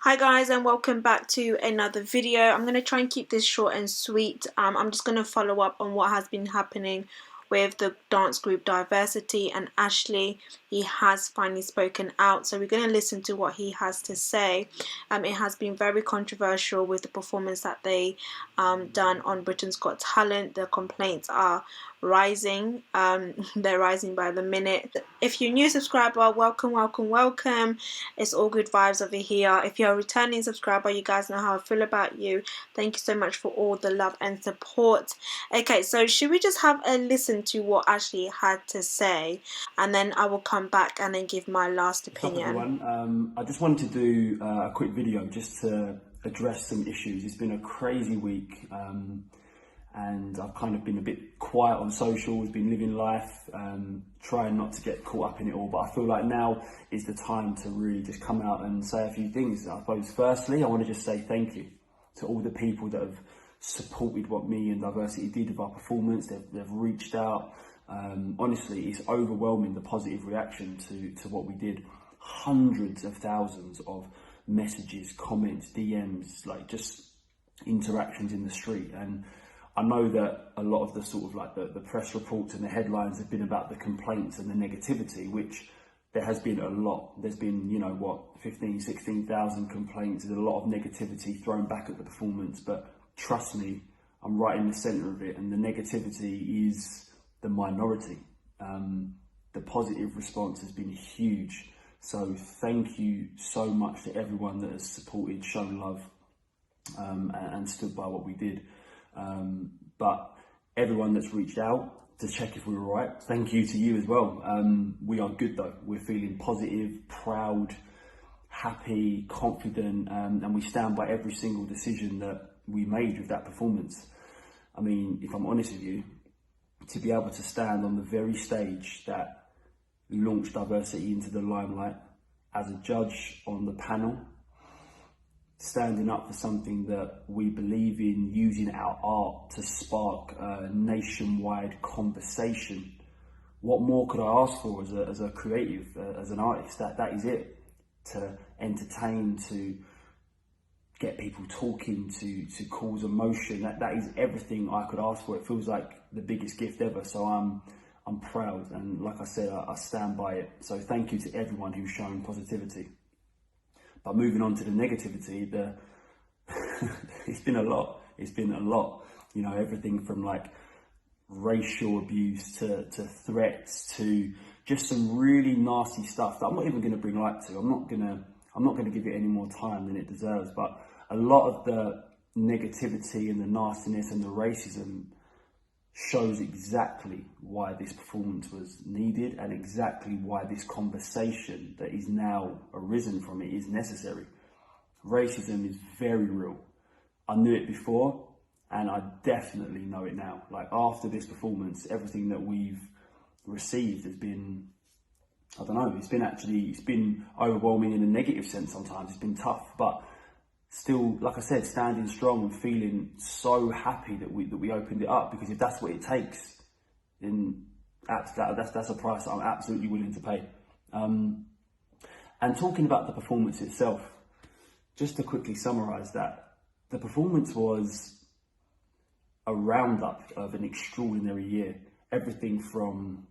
Hi guys, and welcome back to another video. I'm going to try and keep this short and sweet. I'm just going to follow up on what has been happening with the dance group Diversity, and Ashley, he has finally spoken out, so we're going to listen to what he has to say. It has been very controversial with the performance that they done on Britain's Got Talent. The complaints are rising. They're rising by the minute. If you're a new subscriber, welcome. It's all good vibes over here. If you're a returning subscriber, you guys know how I feel about you. Thank you so much for all the love and support. Okay, so should we just have a listen to what Ashley had to say, and then I will come back and then give my last opinion. What's up, everyone? I just wanted to do a quick video just to address some issues. It's been a crazy week, and I've kind of been a bit quiet on socials, been living life, trying not to get caught up in it all. But I feel like now is the time to really just come out and say a few things. I suppose firstly, I want to just say thank you to all the people that have supported what me and Diversity did with our performance. They've reached out. Honestly, it's overwhelming, the positive reaction to what we did. Hundreds of thousands of messages, comments, DMs, like just interactions in the street. And I know that a lot of the sort of like the press reports and the headlines have been about the complaints and the negativity, which there has been a lot. There's been, 16,000 complaints. There's a lot of negativity thrown back at the performance, but trust me, I'm right in the centre of it, and the negativity is the minority. The positive response has been huge. So thank you so much to everyone that has supported, shown love, and stood by what we did. But everyone that's reached out to check if we were right, thank you to you as well. We are good though. We're feeling positive, proud, happy, confident, and we stand by every single decision that we made with that performance. I mean, if I'm honest with you, to be able to stand on the very stage that launched Diversity into the limelight as a judge on the panel, standing up for something that we believe in, using our art to spark a nationwide conversation. What more could I ask for as a creative, as an artist? That is it. To entertain, to get people talking, to cause emotion. That is everything I could ask for. It feels like the biggest gift ever. So I'm proud, and like I said, I stand by it. So thank you to everyone who's shown positivity. But moving on to the negativity, it's been a lot. It's been a lot. Everything from like racial abuse to threats to just some really nasty stuff that I'm not even going to bring light to. I'm not going to give it any more time than it deserves. But a lot of the negativity and the nastiness and the racism shows exactly why this performance was needed, and exactly why this conversation that is now arisen from it is necessary. Racism is very real. I knew it before, and I definitely know it now. Like, after this performance, everything that we've received has been, I don't know, it's been overwhelming in a negative sense sometimes. It's been tough, but still, like I said, standing strong and feeling so happy that we opened it up, because if that's what it takes, then that's a price that I'm absolutely willing to pay. And talking about the performance itself, just to quickly summarise that, the performance was a roundup of an extraordinary year. Everything from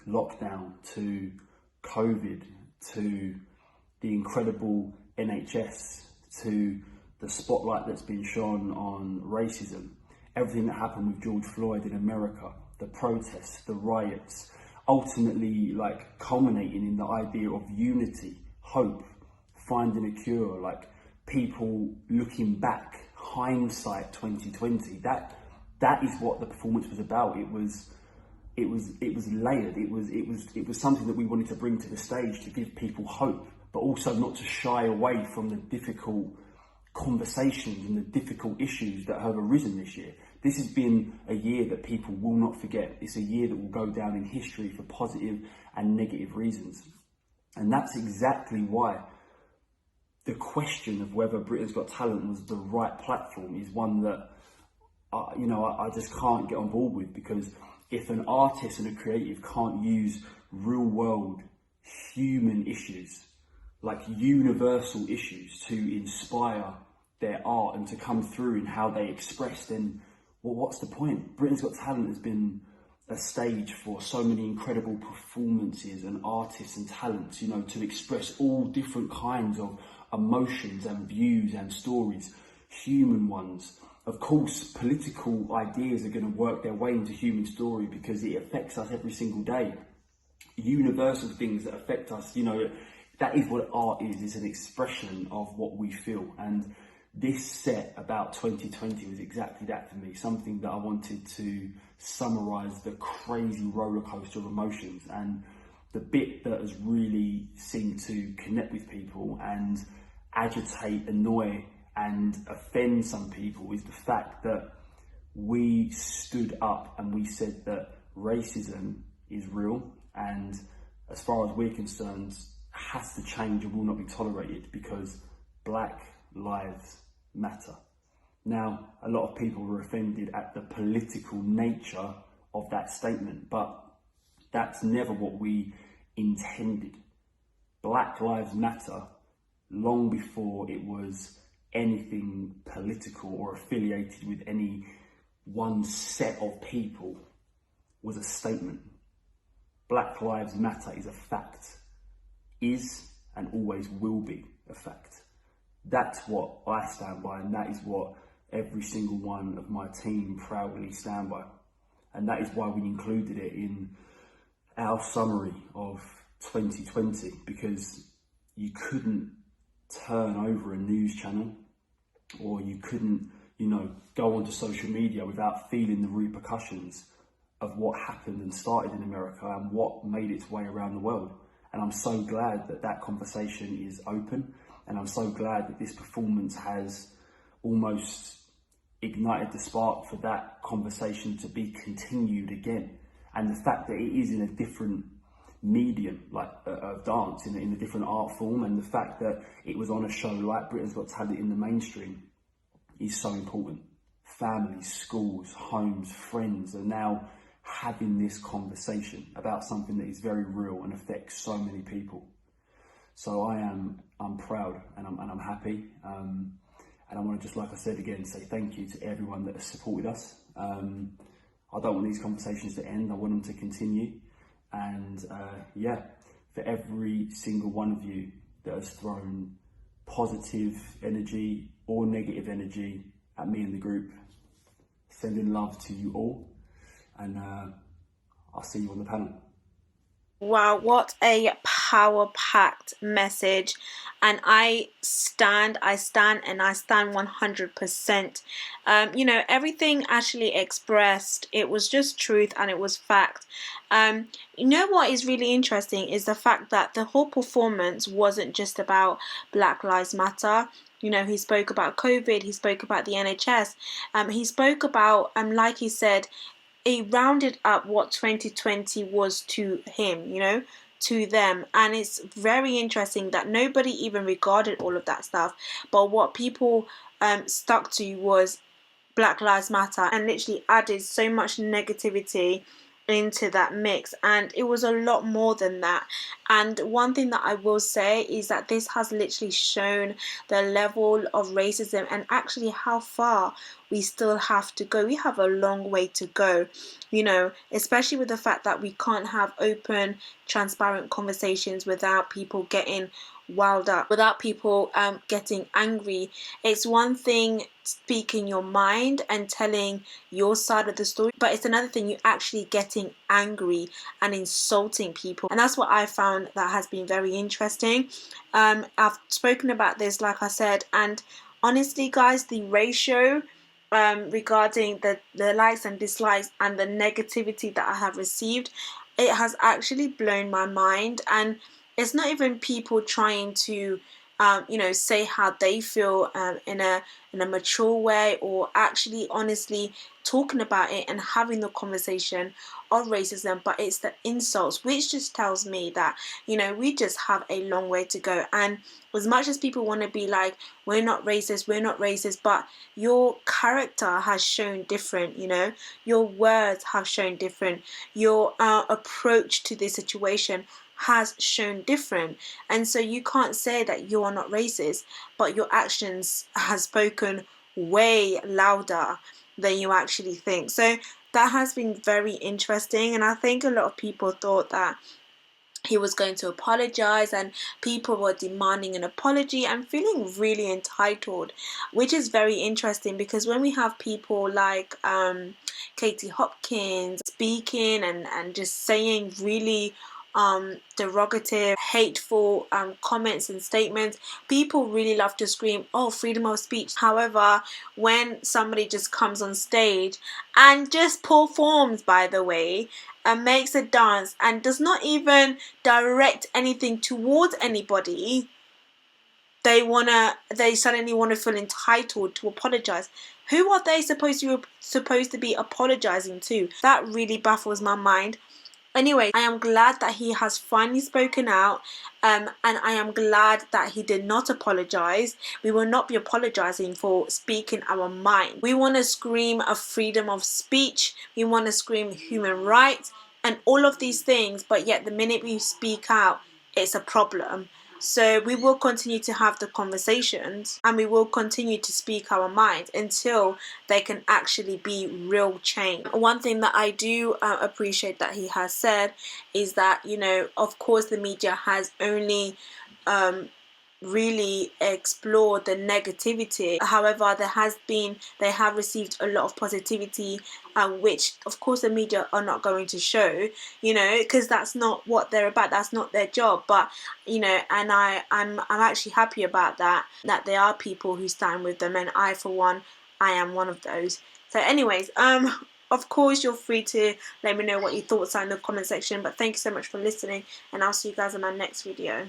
lockdown to COVID to the incredible NHS to the spotlight that's been shone on racism, everything that happened with George Floyd in America, the protests, the riots, ultimately like culminating in the idea of unity, hope, finding a cure, like people looking back, hindsight 2020. That is what the performance was about. It was layered. It was something that we wanted to bring to the stage to give people hope, but also not to shy away from the difficult conversations and the difficult issues that have arisen this year. This has been a year that people will not forget. It's a year that will go down in history for positive and negative reasons. And that's exactly why the question of whether Britain's Got Talent was the right platform is one that I just can't get on board with, because if an artist and a creative can't use real world human issues like universal issues to inspire their art and to come through in how they express, then well, what's the point? Britain's Got Talent has been a stage for so many incredible performances and artists and talents, you know, to express all different kinds of emotions and views and stories, human ones. Of course, political ideas are going to work their way into human story because it affects us every single day. Universal things that affect us, you know, that is what art is. It's an expression of what we feel. And this set about 2020 was exactly that for me, something that I wanted to summarise the crazy roller coaster of emotions. And the bit that has really seemed to connect with people and agitate, annoy and offend some people is the fact that we stood up and we said that racism is real, and as far as we're concerned, has to change and will not be tolerated because Black lives matter. Now, a lot of people were offended at the political nature of that statement, but that's never what we intended. Black lives matter long before it was anything political or affiliated with any one set of people was a statement. Black lives matter is a fact, is and always will be a fact. That's what I stand by, and that is what every single one of my team proudly stand by. And that is why we included it in our summary of 2020, because you couldn't turn over a news channel, or you couldn't, you know, go onto social media without feeling the repercussions of what happened and started in America and what made its way around the world. And I'm so glad that that conversation is open, and I'm so glad that this performance has almost ignited the spark for that conversation to be continued again. And the fact that it is in a different medium, like of dance, in a different art form, and the fact that it was on a show like Britain's Got Talent in the mainstream is so important. Families, schools, homes, friends are now having this conversation about something that is very real and affects so many people. So I'm proud and I'm happy. And I want to just, like I said again, say thank you to everyone that has supported us. I don't want these conversations to end. I want them to continue. And yeah, for every single one of you that has thrown positive energy or negative energy at me and the group, sending love to you all. And I'll see you on the panel. Wow, what a power-packed message. And I stand 100%. You know, everything Ashley expressed, it was just truth and it was fact. You know what is really interesting is the fact that the whole performance wasn't just about Black Lives Matter. You know, he spoke about COVID, he spoke about the NHS, he spoke about, like he said, he rounded up what 2020 was to him, you know, to them. And it's very interesting that nobody even regarded all of that stuff. But what people stuck to was Black Lives Matter, and literally added so much negativity into that mix, and it was a lot more than that. And one thing that I will say is that this has literally shown the level of racism and actually how far we still have to go. We have a long way to go, you know, especially with the fact that we can't have open, transparent conversations without people getting wild up, without people getting angry. It's one thing speaking your mind and telling your side of the story, but it's another thing you actually getting angry and insulting people. And that's what I found that has been very interesting. I've spoken about this, like I said, and honestly guys, the ratio regarding the likes and dislikes and the negativity that I have received, it has actually blown my mind. And it's not even people trying to you know, say how they feel in a mature way, or actually honestly talking about it and having the conversation of racism, but it's the insults, which just tells me that, you know, we just have a long way to go. And as much as people want to be like, we're not racist, but your character has shown different, you know, your words have shown different, your approach to this situation has shown different. And so you can't say that you are not racist, but your actions has spoken way louder than you actually think. So that has been very interesting, and I think a lot of people thought that he was going to apologize, and people were demanding an apology and feeling really entitled, which is very interesting, because when we have people like Katie Hopkins speaking and just saying really derogative, hateful comments and statements, people really love to scream, oh, freedom of speech. However, when somebody just comes on stage and just performs, by the way, and makes a dance and does not even direct anything towards anybody, they suddenly want to feel entitled to apologize. Who are they supposed to be apologizing to? That really baffles my mind. Anyway, I am glad that he has finally spoken out, and I am glad that he did not apologize. We will not be apologizing for speaking our mind. We want to scream a freedom of speech. We want to scream human rights and all of these things, but yet the minute we speak out, it's a problem. So we will continue to have the conversations, and we will continue to speak our mind until they can actually be real change. One thing that I do appreciate that he has said is that, you know, of course the media has only really explored the negativity. However, they have received a lot of positivity, which of course the media are not going to show, you know, because that's not what they're about. That's not their job. But you know, and I'm actually happy about that there are people who stand with them, and I, for one, I am one of those. So anyways, of course you're free to let me know what your thoughts are in the comment section, but thank you so much for listening, and I'll see you guys in my next video.